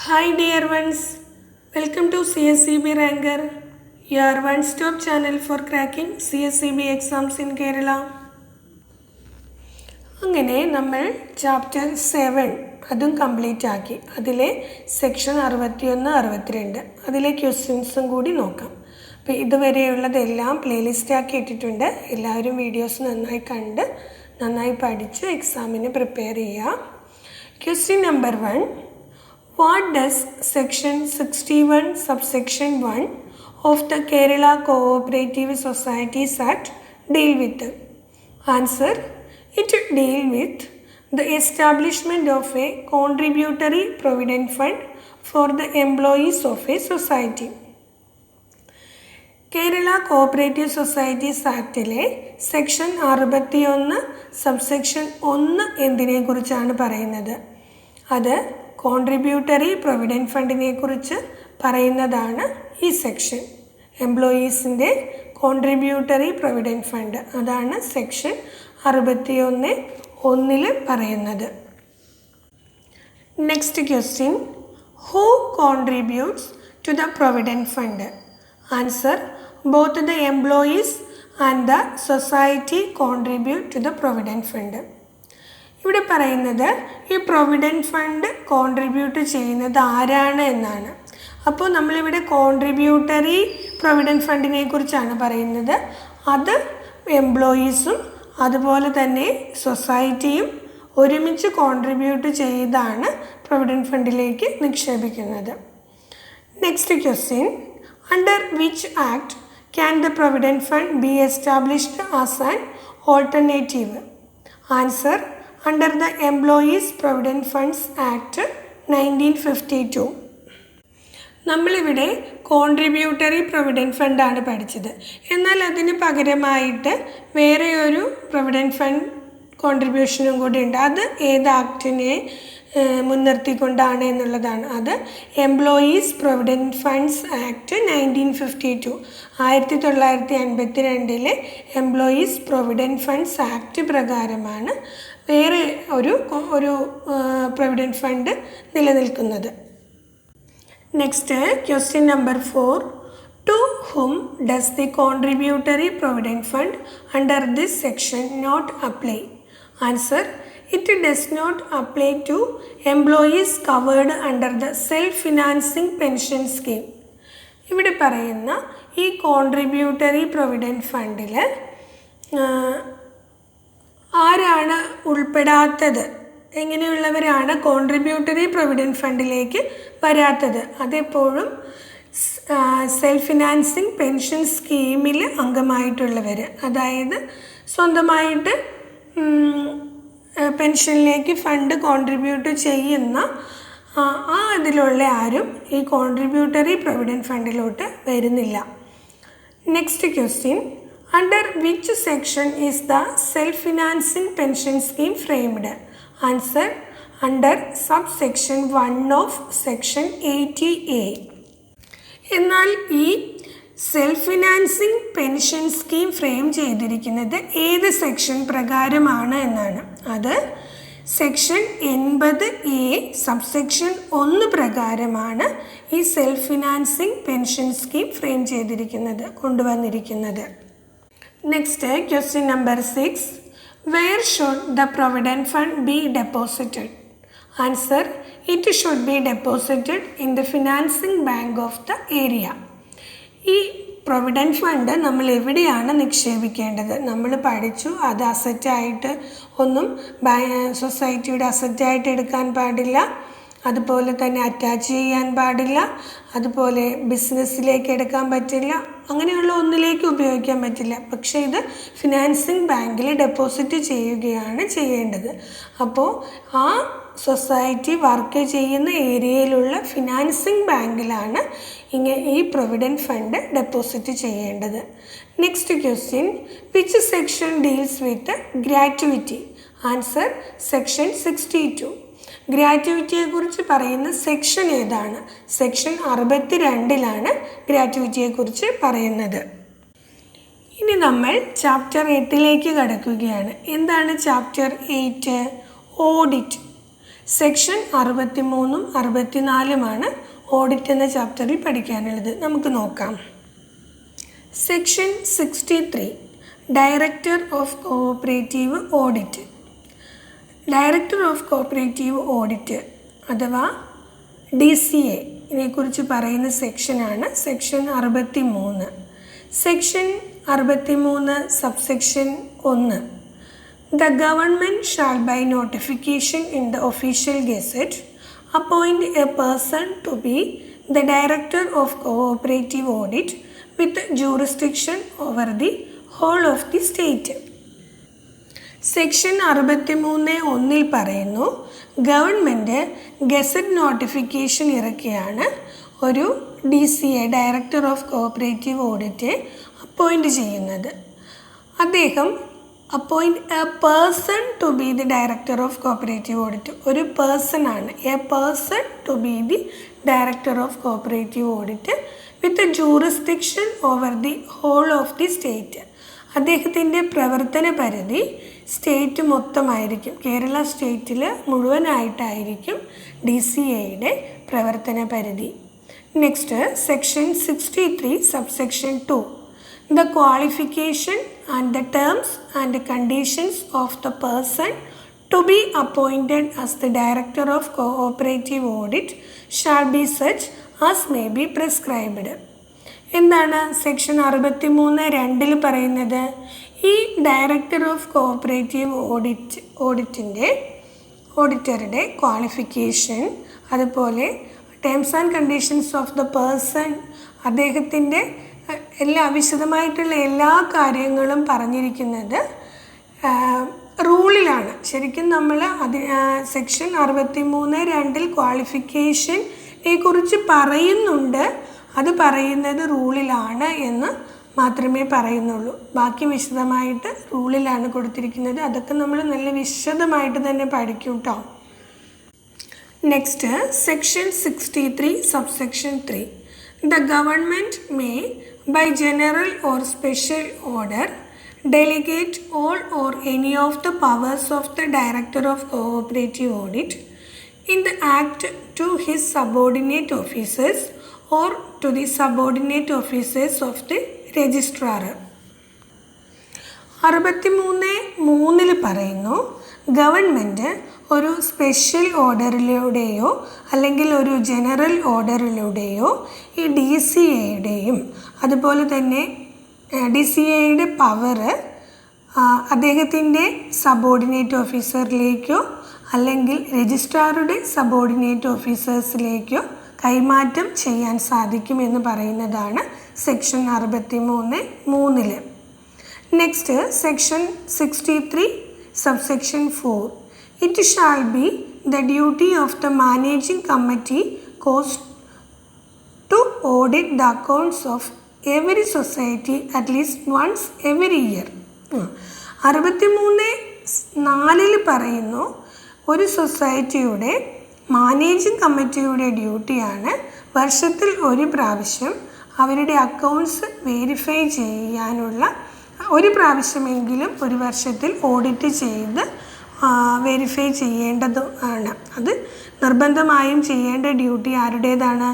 Hi dear ones, welcome to CSCB Ranker, your one-stop channel for cracking CSCB exams in Kerala. അങ്ങനെ നമ്മൾ chapter 7 അതും complete ആക്കി. അതിലെ section 61, 62 അതിലെ ക്വസ്റ്റ്യൻസും കൂടി നോക്കാം. അപ്പോൾ ഇതുവരെയുള്ളതെല്ലാം പ്ലേലിസ്റ്റ് ആക്കി ഇട്ടിട്ടുണ്ട്. എല്ലാവരും വീഡിയോസ് നന്നായി കണ്ട് നന്നായി പഠിച്ച് എക്സാമിന് പ്രിപ്പയർ ചെയ്യുക. Question number 1. What does section 61 subsection 1 of the Kerala Cooperative Societies Act deal with? Answer. It deal with the establishment of a contributory provident fund for the employees of a society. Kerala cooperative societies ആക്ടിലെ section 61 subsection 1 എന്തിനെ കുറിച്ചാണ് പറയുന്നത്? അത് contributory provident ഫണ്ടിനെ കുറിച്ച് പറയുന്നതാണ് ഈ section. എംപ്ലോയീസിൻ്റെ contributory provident fund, അതാണ് സെക്ഷൻ 61(1) പറയുന്നത്. Next question. Who contributes to the provident fund? Answer. Both the employees and the society contribute to the provident fund. ഇവിടെ പറയുന്നത് ഈ പ്രൊവിഡൻറ്റ് ഫണ്ട് കോൺട്രിബ്യൂട്ട് ചെയ്യുന്നത് ആരാണ് എന്നാണ്. അപ്പോൾ നമ്മളിവിടെ കോൺട്രിബ്യൂട്ടറി പ്രൊവിഡൻറ്റ് ഫണ്ടിനെ കുറിച്ചാണ് പറയുന്നത്. അത് എംപ്ലോയീസും അതുപോലെ തന്നെ സൊസൈറ്റിയും ഒരുമിച്ച് കോൺട്രിബ്യൂട്ട് ചെയ്താണ് പ്രൊവിഡൻറ്റ് ഫണ്ടിലേക്ക് നിക്ഷേപിക്കുന്നത്. Next question. Under which act can the provident fund be established as an alternative? Answer. Under the employees provident funds act 1952. നമ്മളിവിടെ കോൺട്രിബ്യൂട്ടറി പ്രൊവിഡൻറ്റ് ഫണ്ടാണ് പഠിച്ചത്. എന്നാൽ അതിന് പകരമായിട്ട് വേറെ ഒരു പ്രൊവിഡൻറ്റ് ഫണ്ട് കോൺട്രിബ്യൂഷനും കൂടി ഉണ്ട്. അത് ഏത് ആക്ടിനെ മുൻനിർത്തിക്കൊണ്ടാണ് എന്നുള്ളതാണ്. അത് employees provident funds act 1952, 1952 employees provident funds act പ്രകാരമാണ് വേറെ ഒരു പ്രൊവിഡൻറ്റ് ഫണ്ട് നിലനിൽക്കുന്നത്. Next question number 4. To whom does the contributory provident fund under this section not apply? Answer. It does not apply to employees covered under the self financing pension scheme. ഇവിടെ പറയുന്ന ഈ contributory provident ഫണ്ടിൽ ആരാണ് ഉൾപ്പെടാത്തത്? എങ്ങനെയുള്ളവരാണ് contributory provident ഫണ്ടിലേക്ക് വരാത്തത്? അതെപ്പോഴും self financing pension സ്കീമിൽ അംഗമായിട്ടുള്ളവർ, അതായത് സ്വന്തമായിട്ട് പെൻഷനിലേക്ക് ഫണ്ട് കോൺട്രിബ്യൂട്ട് ചെയ്യുന്ന അതിലുള്ള ആരും ഈ കോൺട്രിബ്യൂട്ടറി പ്രൊവിഡൻറ്റ് ഫണ്ടിലോട്ട് വരുന്നില്ല. Next question. Under which section is the self-financing pension scheme framed? Answer. Under subsection 1 of section 80A. എന്നാൽ ഈ self financing pension scheme frame ചെയ്തിരിക്കുന്നത് ഏത് സെക്ഷൻ പ്രകാരമാണ് എന്നാണ്. അത് സെക്ഷൻ 80A സബ്സെക്ഷൻ 1 പ്രകാരമാണ് ഈ self financing pension scheme frame ചെയ്തിരിക്കുന്നത്, കൊണ്ടുവന്നിരിക്കുന്നത്. Next question number 6. Where should the provident fund be deposited? Answer. It should be deposited in the financing bank of the area. ഈ provident fund നമ്മൾ എവിടെയാണ് നിക്ഷേപിക്കേണ്ടത്? നമ്മൾ പഠിച്ചു, അത് അസറ്റായിട്ട് ഒന്നും സൊസൈറ്റിയുടെ അസറ്റായിട്ട് എടുക്കാൻ പാടില്ല, അതുപോലെ തന്നെ അറ്റാച്ച് ചെയ്യാൻ പാടില്ല, അതുപോലെ ബിസിനസ്സിലേക്ക് എടുക്കാൻ പറ്റില്ല, അങ്ങനെയുള്ള ഒന്നിലേക്ക് ഉപയോഗിക്കാൻ പറ്റില്ല. പക്ഷേ ഇത് ഫിനാൻസിങ് ബാങ്കിൽ ഡെപ്പോസിറ്റ് ചെയ്യുകയാണ് ചെയ്യേണ്ടത്. അപ്പോൾ ആ സൊസൈറ്റി വർക്ക് ചെയ്യുന്ന ഏരിയയിലുള്ള ഫിനാൻസിങ് ബാങ്കിലാണ് ഈ പ്രൊവിഡൻറ്റ് ഫണ്ട് ഡെപ്പോസിറ്റ് ചെയ്യേണ്ടത്. Next question. Which section deals with gratuity? Answer. Section 62. ഗ്രാറ്റുവിറ്റിയെക്കുറിച്ച് പറയുന്ന സെക്ഷൻ ഏതാണ്? സെക്ഷൻ 62 ഗ്രാറ്റുവിറ്റിയെക്കുറിച്ച് പറയുന്നത്. ഇനി നമ്മൾ ചാപ്റ്റർ 8 കടക്കുകയാണ്. എന്താണ് ചാപ്റ്റർ 8? ഓഡിറ്റ്. സെക്ഷൻ 63 64 ഓഡിറ്റ് എന്ന ചാപ്റ്ററിൽ പഠിക്കാനുള്ളത്. നമുക്ക് നോക്കാം. Section 63 director of cooperative audit. Director of cooperative audit അഥവാ DCA ഇതിനെക്കുറിച്ച് പറയുന്ന സെക്ഷനാണ് section 63. Section 63 subsection 1. The government shall by notification in the official gazette appoint a person to be the director of cooperative audit with jurisdiction over the whole of the state. Section 63(1) പറയുന്നു, government gazette notification ഇറക്കിയാണ് ഒരു DCA director of cooperative audit appoint ചെയ്യുന്നത്. അദ്ദേഹം appoint a person to be the director of cooperative audit. ഒരു person ആണ്, a person to be the director of cooperative audit with jurisdiction over the whole of the state. അദ്ദേഹത്തിൻ്റെ പ്രവർത്തന പരിധി state മൊത്തമായിരിക്കും, Kerala സ്റ്റേറ്റിൽ മുഴുവനായിട്ടായിരിക്കും DCAയുടെ പ്രവർത്തന പരിധി. Next section 63 subsection 2. The qualification and the terms and the conditions of the person to be appointed as the director of cooperative audit shall be such as may be prescribed. എന്താണ് section 63(2) പറയുന്നത്? ഈ director of cooperative ഓഡിറ്ററുടെ qualification, അതുപോലെ terms and conditions of the person, അദ്ദേഹത്തിൻ്റെ വിശദമായിട്ടുള്ള എല്ലാ കാര്യങ്ങളും പറഞ്ഞിരിക്കുന്നത് റൂളിലാണ്. ശരിക്കും നമ്മൾ സെക്ഷൻ 63(2) ക്വാളിഫിക്കേഷനെ കുറിച്ച് പറയുന്നുണ്ട്, അത് പറയുന്നത് റൂളിലാണ് എന്ന് മാത്രമേ പറയുന്നുള്ളൂ. ബാക്കി വിശദമായിട്ട് റൂളിലാണ് കൊടുത്തിരിക്കുന്നത്. അതൊക്കെ നമ്മൾ നല്ല വിശദമായിട്ട് തന്നെ പഠിക്കും കേട്ടോ. Next section 63 subsection 3. The government may by general or special order delegate all or any of the powers of the director of cooperative audit in the act to his subordinate officers or to the subordinate officers of the registrar. 63(3) പറയുന്നു, government ഒരു special ഓർഡറിലൂടെയോ അല്ലെങ്കിൽ ഒരു general ഓർഡറിലൂടെയോ ഈ DCAയുടെയും അതുപോലെ തന്നെ DCAയുടെ power അദ്ദേഹത്തിൻ്റെ subordinate ഓഫീസറിലേക്കോ അല്ലെങ്കിൽ രജിസ്ട്രാറുടെ subordinate ഓഫീസേഴ്സിലേക്കോ കൈമാറ്റം ചെയ്യാൻ സാധിക്കുമെന്ന് പറയുന്നതാണ് section 63(3). Next section 63 subsection 4. It shall be the duty of the managing committee to audit the accounts of every society at least once every year. 63(4) പറയുന്നു, ഒരു സൊസൈറ്റിയുടെ മാനേജിങ് കമ്മിറ്റിയുടെ ഡ്യൂട്ടിയാണ് വർഷത്തിൽ ഒരു പ്രാവശ്യം അവരുടെ അക്കൗണ്ട്സ് വെരിഫൈ ചെയ്യാനുള്ള, ഒരു പ്രാവശ്യമെങ്കിലും ഒരു വർഷത്തിൽ ഓഡിറ്റ് ചെയ്ത് വെരിഫൈ ചെയ്യേണ്ടതാണ്. അത് നിർബന്ധമായും ചെയ്യേണ്ട ഡ്യൂട്ടി ആരുടേതാണ്?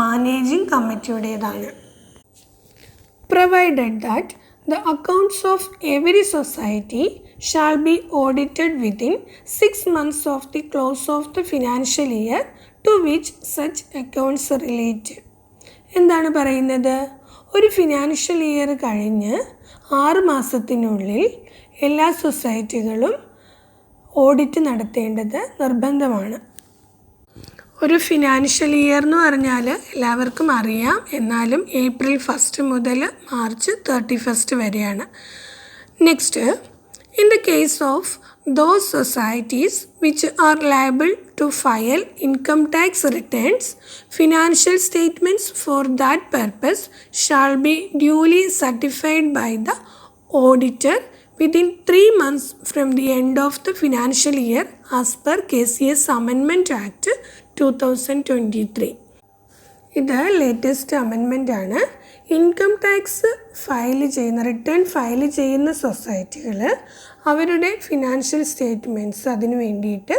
Managing കമ്മിറ്റിയുടേതാണ്. Provided that the accounts of every society shall be audited within 6 months of the close of the financial year to which such accounts relate. എന്താണ് പറയുന്നത്? ഒരു ഫിനാൻഷ്യൽ ഇയർ കഴിഞ്ഞ് 6 മാസത്തിനുള്ളിൽ എല്ലാ സൊസൈറ്റികളും ഓഡിറ്റ് നടത്തേണ്ടത് നിർബന്ധമാണ്. ഒരു ഫിനാൻഷ്യൽ ഇയർ എന്ന് പറഞ്ഞാൽ എല്ലാവർക്കും അറിയാം, എന്നാലും April 1 മുതൽ March 31 വരെയാണ്. Next, in the case of those societies which are liable to file income tax returns, financial statements for that purpose shall be duly certified by the auditor within 3 months from the end of the financial year as per KCS Amendment Act 2023. ഇത് latest അമെൻമെൻ്റ് ആണ്. Income tax return file ചെയ്യുന്ന സൊസൈറ്റികൾ അവരുടെ financial statements അതിന് വേണ്ടിയിട്ട്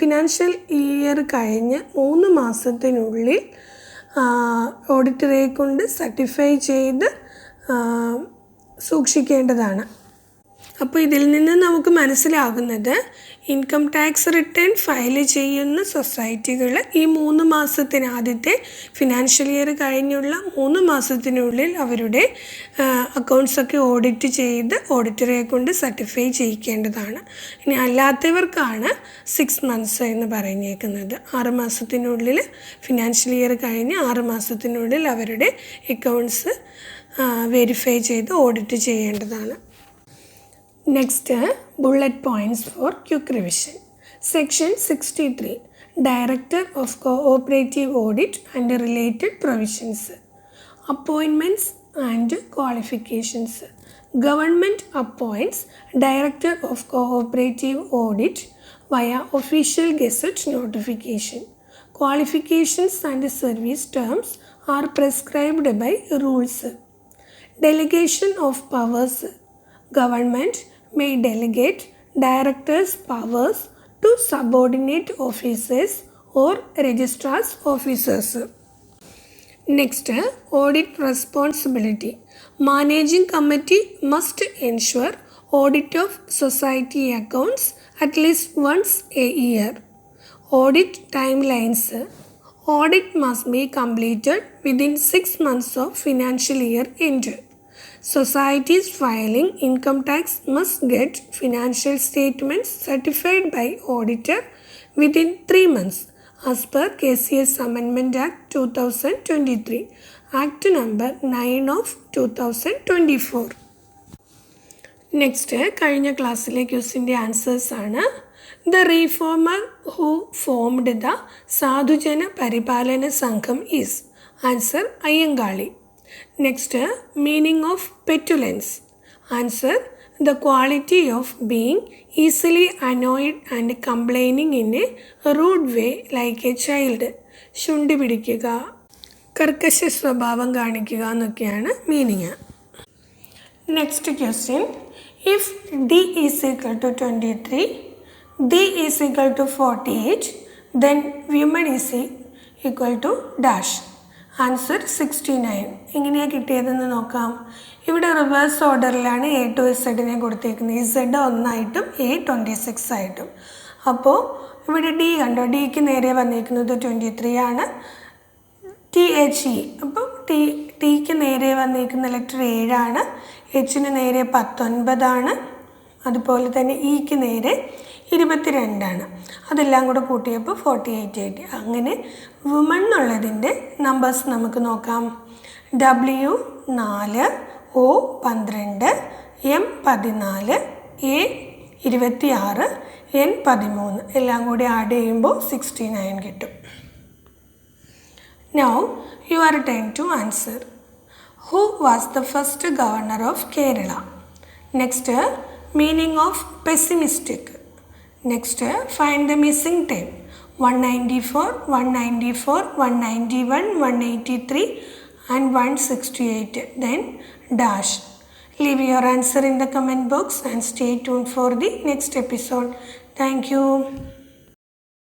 financial year കഴിഞ്ഞ് 3 മാസത്തിനുള്ളിൽ ഓഡിറ്ററെ കൊണ്ട് certify ചെയ്ത് സൂക്ഷിക്കേണ്ടതാണ്. അപ്പോൾ ഇതിൽ നിന്ന് നമുക്ക് മനസ്സിലാകുന്നത് ഇൻകം ടാക്സ് റിട്ടേൺ ഫയൽ ചെയ്യുന്ന സൊസൈറ്റികൾ ഈ 3 മാസത്തിന് ആദ്യത്തെ ഫിനാൻഷ്യൽ ഇയർ കഴിഞ്ഞുള്ള 3 മാസത്തിനുള്ളിൽ അവരുടെ അക്കൗണ്ട്സൊക്കെ ഓഡിറ്റ് ചെയ്ത് ഓഡിറ്ററെ കൊണ്ട് സർട്ടിഫൈ ചെയ്യിക്കേണ്ടതാണ്. ഇനി അല്ലാത്തവർക്കാണ് 6 മന്ത്സ് എന്ന് പറഞ്ഞേക്കുന്നത്. 6 മാസത്തിനുള്ളിൽ ഫിനാൻഷ്യൽ ഇയർ കഴിഞ്ഞ് 6 മാസത്തിനുള്ളിൽ അവരുടെ അക്കൗണ്ട്സ് വെരിഫൈ ചെയ്ത് ഓഡിറ്റ് ചെയ്യേണ്ടതാണ്. Next, bullet points for quick revision. Section 63, Director of Cooperative Audit and related provisions. Appointments and qualifications. Government appoints Director of Cooperative Audit via official gazette notification. Qualifications and service terms are prescribed by rules. Delegation of powers. Government may delegate directors' powers to subordinate officers or registrar's officers. Next, audit responsibility. Managing committee must ensure audit of society accounts at least once a year. Audit timelines. Audit must be completed within 6 months of financial year end. Societies filing income tax must get financial statements certified by auditor within 3 months as per KCS Amendment Act 2023, Act number 9 of 2024. Next, കഴിഞ്ഞ ക്ലാസ്സിലെ ക്വസ്റ്റിൻ്റെ answers ആണ്. The reformer who formed the സാധുജന പരിപാലന സംഘം is. Answer, Ayyankali. Next, meaning of petulance. Answer, the quality of being easily annoyed and complaining in a rude way like a child. ശുണ്ഠി പിടിക്കുക, കർക്കശ സ്വഭാവം കാണിക്കുക എന്നൊക്കെയാണ് meaning. Next question, if D is equal to 23, D is equal to 48, then women is equal to dash. Answer 69. എങ്ങനെയാണ് കിട്ടിയതെന്ന് നോക്കാം. ഇവിടെ reverse ഓർഡറിലാണ് A to Z കൊടുത്തേക്കുന്നത്. Z 1 ആയിട്ടും A 26 ആയിട്ടും. അപ്പോൾ ഇവിടെ D കണ്ടോ, ഡിക്ക് നേരെ വന്നിരിക്കുന്നത് 23 ആണ്. THE, അപ്പോൾ ടിക്ക് നേരെ വന്നിരിക്കുന്ന ലെറ്റർ 7 ആണ്. Hന് നേരെ 19 ആണ്. അതുപോലെ തന്നെ ഇക്ക് നേരെ 22 ആണ്. അതെല്ലാം കൂടെ കൂട്ടിയപ്പോൾ 48 ആയിട്ട്. അങ്ങനെ വുമൺ എന്നുള്ളതിൻ്റെ നമ്പേഴ്സ് നമുക്ക് നോക്കാം. W 4, O 12, M 14, A 26, N 13 എല്ലാം കൂടി ആഡ് ചെയ്യുമ്പോൾ 69 കിട്ടും. Now your turn to answer. Who was the first governor of Kerala? Next, meaning of pessimistic. Next, find the missing time. 194, 194, 191, 183 and 168. Then dash. Leave your answer in the comment box and stay tuned for the next episode. Thank you.